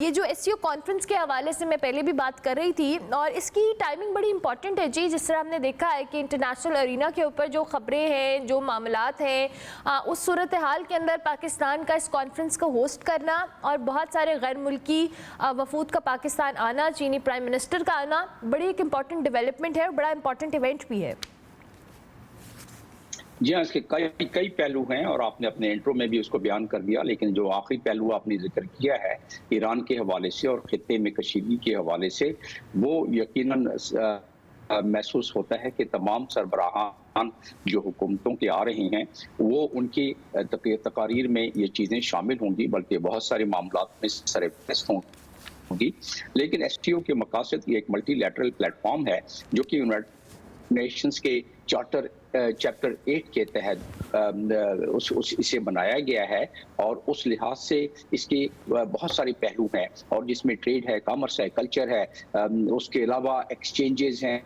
یہ جو S C O conference کے حوالے سے میں پہلے بھی بات کر رہی تھی اور اس کی ٹائمنگ بڑی امپورٹنٹ ہے جی. جس طرح ہم نے دیکھا ہے کہ انٹرنیشنل ارینا کے اوپر جو خبریں ہیں، جو معاملات ہیں، اس صورتحال کے اندر پاکستان کا اس کانفرنس کو ہوسٹ کرنا اور بہت سارے غیر ملکی وفود کا پاکستان آنا، چینی پرائم منسٹر کا آنا، بڑی ایک امپورٹنٹ ڈیولپمنٹ ہے اور بڑا امپورٹنٹ ایونٹ بھی ہے. جی ہاں، اس کے کئی پہلو ہیں اور آپ نے اپنے انٹرو میں بھی اس کو بیان کر دیا، لیکن جو آخری پہلو آپ نے ذکر کیا ہے ایران کے حوالے سے اور خطے میں کشیدگی کے حوالے سے، وہ یقیناً محسوس ہوتا ہے کہ تمام سربراہان جو حکومتوں کے آ رہے ہیں وہ ان کی تقاریر میں یہ چیزیں شامل ہوں گی، بلکہ بہت سارے معاملات میں سر فہرست ہوگی. لیکن ایس ٹی او کے مقاصد یہ ایک ملٹی لیٹرل پلیٹ فارم ہے جو کہ یونائیٹڈ نیشنز کے چیپٹر 8 کے تحت اسے بنایا گیا ہے، اور اس لحاظ سے اس کے بہت سارے پہلو ہیں، اور جس میں ٹریڈ ہے، کامرس ہے، کلچر ہے، اس کے علاوہ ایکسچینجز ہیں،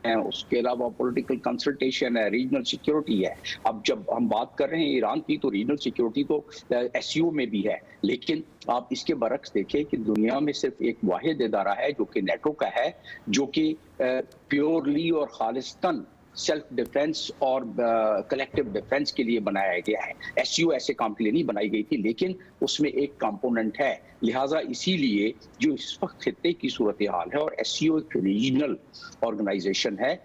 اس کے علاوہ پولیٹیکل کنسلٹیشن ہے، ریجنل سیکیورٹی ہے. اب جب ہم بات کر رہے ہیں ایران کی تو ریجنل سیکیورٹی تو ایس سی او میں بھی ہے، لیکن آپ اس کے برعکس دیکھیں کہ دنیا میں صرف ایک واحد ادارہ ہے جو کہ نیٹو کا ہے، جو کہ پیورلی اور خالصتاً سیلف ڈیفنس اور کلیکٹیو ڈیفنس کے لیے بنایا گیا ہے. ایس سی او ایسے کام کے لیے نہیں بنائی گئی تھی، لیکن اس میں ایک کمپوننٹ ہے. لہٰذا اسی لیے جو اس وقت خطے کی صورتحال ہے، اور ایس سی او ایک ریجنل آرگنائزیشن ہے،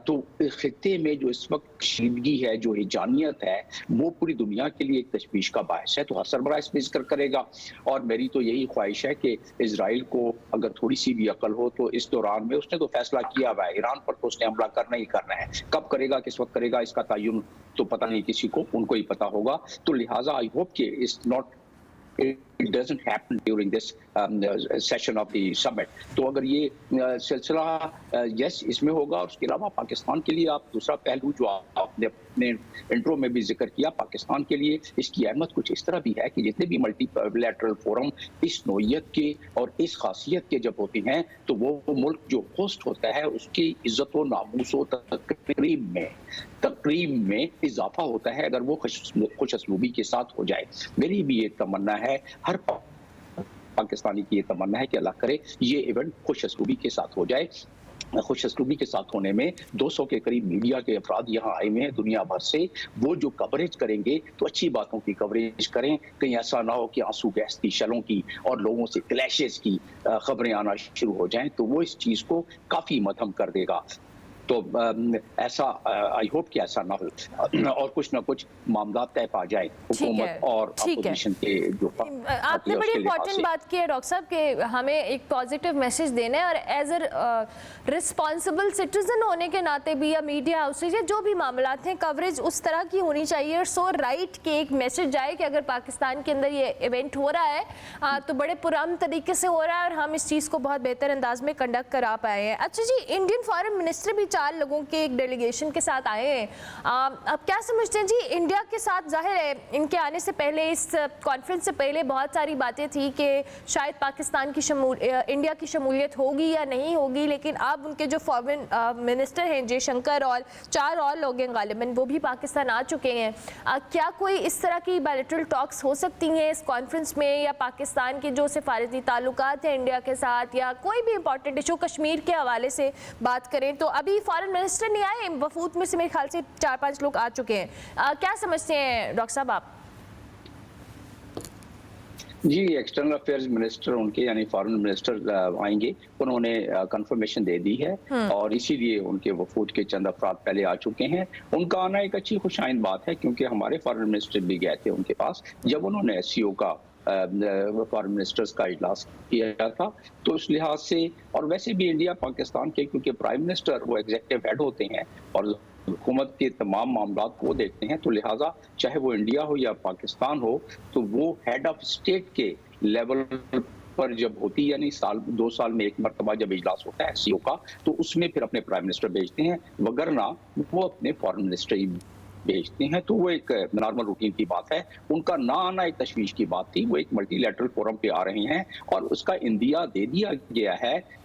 تو خطے میں جو اس وقت کشیدگی ہے، جو ہیجانیت ہے، وہ پوری دنیا کے لیے ایک تشویش کا باعث ہے. تو ہر سربراہ اس میں ذکر کرے گا، اور میری تو یہی خواہش ہے کہ اسرائیل کو اگر تھوڑی سی بھی عقل ہو تو اس دوران میں اس نے تو فیصلہ کیا ہوا ہے ایران پر، تو اس نے حملہ کرنا ہی کرنا ہے. کب کرے گا، کس وقت کرے گا، اس کا تعین تو پتہ نہیں کسی کو، ان کو ہی پتہ ہوگا. تو لہٰذا آئی ہوپ کہ it doesn't happen during this session of the summit. تو اگر یہ سلسلہ اس میں ہوگا. اور اس کے علاوہ پاکستان کے لیے آپ دوسرا پہلو جو آپ نے اپنے انٹرو میں بھی ذکر کیا، پاکستان کے لیے اس کی اہمیت کچھ اس طرح بھی ہے کہ جتنے بھی ملٹی لیٹرل فورم اس نوعیت کے اور اس خاصیت کے جب ہوتے ہیں تو وہ ملک جو ہوسٹ ہوتا ہے اس کی عزت و ناموس و تقریب میں اضافہ ہوتا ہے اگر وہ خوش اسلوبی کے ساتھ ہو جائے. میری بھی یہ تمنا ہے، ہر پاکستانی کی یہ تمنا ہے کہ اللہ کرے یہ ایونٹ خوش اسلوبی کے ساتھ ہو جائے. خوش اسلوبی کے ساتھ ہونے میں 200 کے قریب میڈیا کے افراد یہاں آئے ہوئے ہیں دنیا بھر سے. وہ جو کوریج کریں گے تو اچھی باتوں کی کوریج کریں، کہیں ایسا نہ ہو کہ آنسو گیس کی، شلوں کی اور لوگوں سے کلیشز کی خبریں آنا شروع ہو جائیں. تو وہ اس چیز کو کافی مدھم کر دے گا. تو ایسا آئی ہوپ کہ ایسا نہ ہو اور کچھ نہ کچھ معاملات طے پا جائیں حکومت اور اپوزیشن کے جو. آپ نے بڑی امپورٹنٹ بات کی ہے ڈاکٹر صاحب کہ ہمیں ایک پازیٹیو میسج دینا ہے، اور ایز اے رسپانسبل سٹیزن ہونے کے ناطے بھی، یا میڈیا ہاؤسز یا جو بھی معاملات ہیں، کوریج اس طرح کی ہونی چاہیے. اور سو رائٹ کہ ایک میسج جائے کہ اگر پاکستان کے اندر یہ ایونٹ ہو رہا ہے تو بڑے پرامن طریقے سے ہو رہا ہے اور ہم اس چیز کو بہت بہتر انداز میں کنڈکٹ کرا پائے ہیں. اچھا جی، انڈین فارن منسٹر بھی 4 لوگوں کے ایک ڈیلیگیشن کے ساتھ آئے ہیں. اب کیا سمجھتے ہیں جی انڈیا کے ساتھ؟ ظاہر ہے ان کے آنے سے پہلے، اس کانفرنس سے پہلے بہت ساری باتیں تھی کہ شاید پاکستان کی انڈیا کی شمولیت ہوگی یا نہیں ہوگی، لیکن اب ان کے جو فارن منسٹر ہیں جے شنکر اور 4 اور لوگ ہیں غالباً، وہ بھی پاکستان آ چکے ہیں. کیا کوئی اس طرح کی بائلیٹرل ٹاکس ہو سکتی ہیں اس کانفرنس میں، یا پاکستان کے جو سفارتی تعلقات ہیں انڈیا کے ساتھ، یا کوئی بھی امپورٹنٹ ایشو کشمیر کے حوالے سے بات کریں؟ تو ابھی فارن منسٹر نہیں آئے، وفود میں سے میرے خیال سے 4-5 لوگ آ چکے ہیں. کیا سمجھتے ہیں ڈاکٹر صاحب آپ؟ جی، ایکسٹرنل افیئرز منسٹر ان کے یعنی فارن منسٹر آئیں گے، انہوں نے کنفرمیشن دے دی ہے، اور اسی لیے ان کے وفود کے چند افراد پہلے آ چکے ہیں. ان کا آنا ایک اچھی خوش آئند بات ہے، کیونکہ ہمارے فارن منسٹر بھی گئے تھے ان کے پاس جب انہوں نے ایس سی او کا فارن منسٹرز کا اجلاس کیا تھا. تو اس لحاظ سے، اور ویسے بھی انڈیا پاکستان کے کیونکہ پرائم منسٹر وہ ایگزیکٹو ہیڈ ہوتے ہیں اور حکومت کے تمام معاملات کو دیکھتے ہیں، تو لہٰذا چاہے وہ انڈیا ہو یا پاکستان ہو، تو وہ ہیڈ آف اسٹیٹ کے لیول پر جب ہوتی، یعنی 2 سال میں ایک مرتبہ جب اجلاس ہوتا ہے ایس سی او کا، تو اس میں پھر اپنے پرائم منسٹر بھیجتے ہیں، وگرنہ وہ اپنے فارن منسٹر ہی بھیجتے ہیں. تو وہ ایک نارمل روٹین کی بات ہے. ان کا نہ آنا ایک تشویش کی بات تھی. وہ ایک ملٹی لیٹرل فورم پہ آ رہے ہیں اور اس کا اندیا دے دیا گیا ہے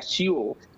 SCO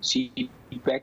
CPAC